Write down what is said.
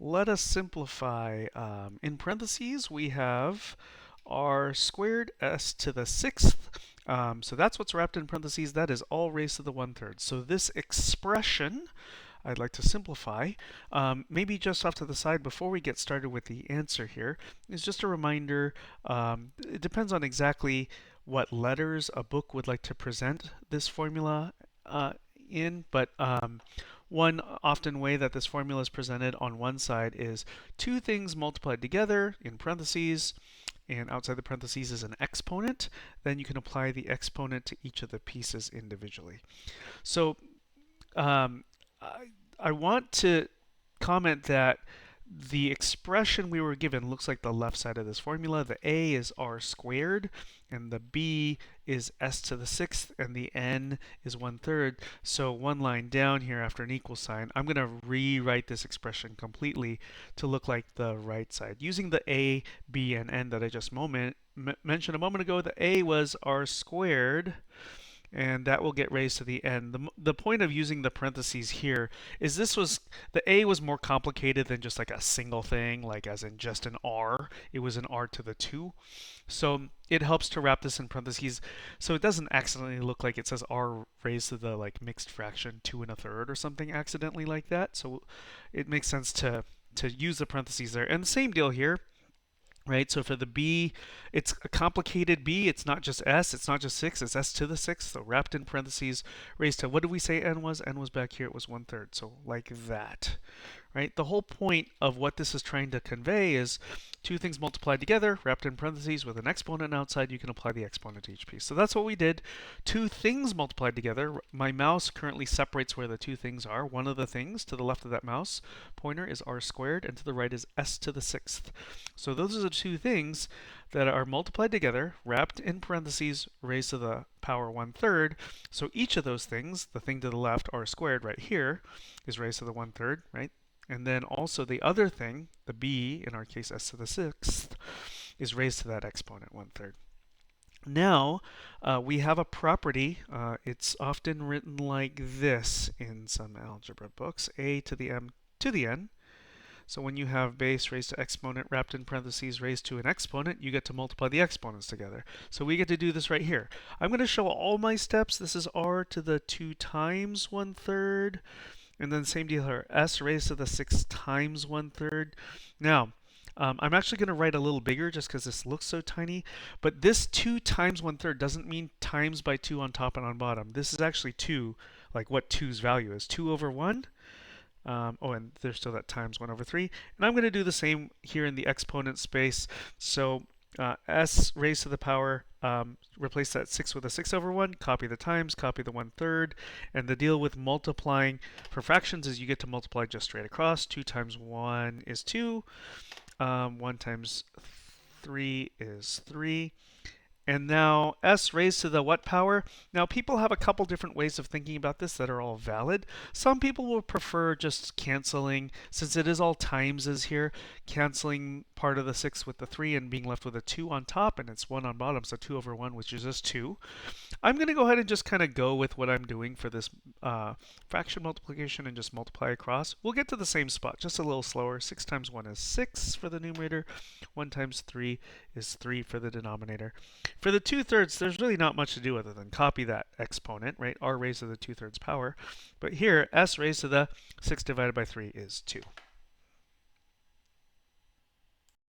Let us simplify. In parentheses, we have r squared s to the sixth. So that's what's wrapped in parentheses. That is all raised to the 1/3. So this expression, I'd like to simplify. Maybe just off to the side before we get started with the answer here is just a reminder. It depends on exactly what letters a book would like to present this formula in, but one often way that this formula is presented on one side is two things multiplied together in parentheses, and outside the parentheses is an exponent. Then you can apply the exponent to each of the pieces individually. So um, I want to comment that the expression we were given looks like the left side of this formula. The a is r squared, and the b is s to the sixth, and the n is 1/3. So one line down here after an equal sign, I'm going to rewrite this expression completely to look like the right side. Using the a, b, and n that I just mentioned a moment ago, the a was r squared, and that will get raised to the n. The point of using the parentheses here is the a was more complicated than just like a single thing, like as in just an r. It was an r to the 2. So it helps to wrap this in parentheses so it doesn't accidentally look like it says r raised to the like mixed fraction 2 1/3 or something accidentally like that. So it makes sense to use the parentheses there. And the same deal here, right? So for the b, it's a complicated b. It's not just s, it's not just 6, it's s to the 6th. So wrapped in parentheses, raised to, what did we say n was? N was back here, it was 1/3. So like that, right? The whole point of what this is trying to convey is two things multiplied together, wrapped in parentheses with an exponent outside. You can apply the exponent to each piece. So that's what we did. Two things multiplied together. My mouse currently separates where the two things are. One of the things to the left of that mouse pointer is r squared, and to the right is s to the 6th. So those are the two things that are multiplied together, wrapped in parentheses, raised to the power 1/3. So each of those things, the thing to the left, r squared right here, is raised to the 1/3, right? And then also the other thing, the b, in our case s to the 6th, is raised to that exponent 1/3. Now we have a property. It's often written like this in some algebra books: a to the m to the n. So when you have base raised to exponent wrapped in parentheses raised to an exponent, you get to multiply the exponents together. So we get to do this right here. I'm going to show all my steps. This is r to the 2 times 1/3. And then same deal here, s raised to the 6 times 1/3. Now, I'm actually going to write a little bigger just because this looks so tiny. But this 2 times 1/3 doesn't mean times by 2 on top and on bottom. This is actually 2, like what 2's value is. 2 over 1. And there's still that times 1/3. And I'm going to do the same here in the exponent space. So s raised to the power, replace that 6 with a 6 over 1, copy the times, copy the 1/3. And the deal with multiplying for fractions is you get to multiply just straight across. 2 times 1 is 2. 1 times 3 is 3. And now s raised to the what power? Now people have a couple different ways of thinking about this that are all valid. Some people will prefer just canceling, since it is all timeses here, canceling part of the 6 with the 3 and being left with a 2 on top, and it's 1 on bottom, so 2 over 1, which is just 2. I'm going to go ahead and just kind of go with what I'm doing for this fraction multiplication and just multiply across. We'll get to the same spot, just a little slower. 6 times 1 is 6 for the numerator. 1 times 3 is 3 for the denominator. For the 2/3, there's really not much to do other than copy that exponent, right? R raised to the 2/3 power. But here, s raised to the 6 divided by 3 is 2.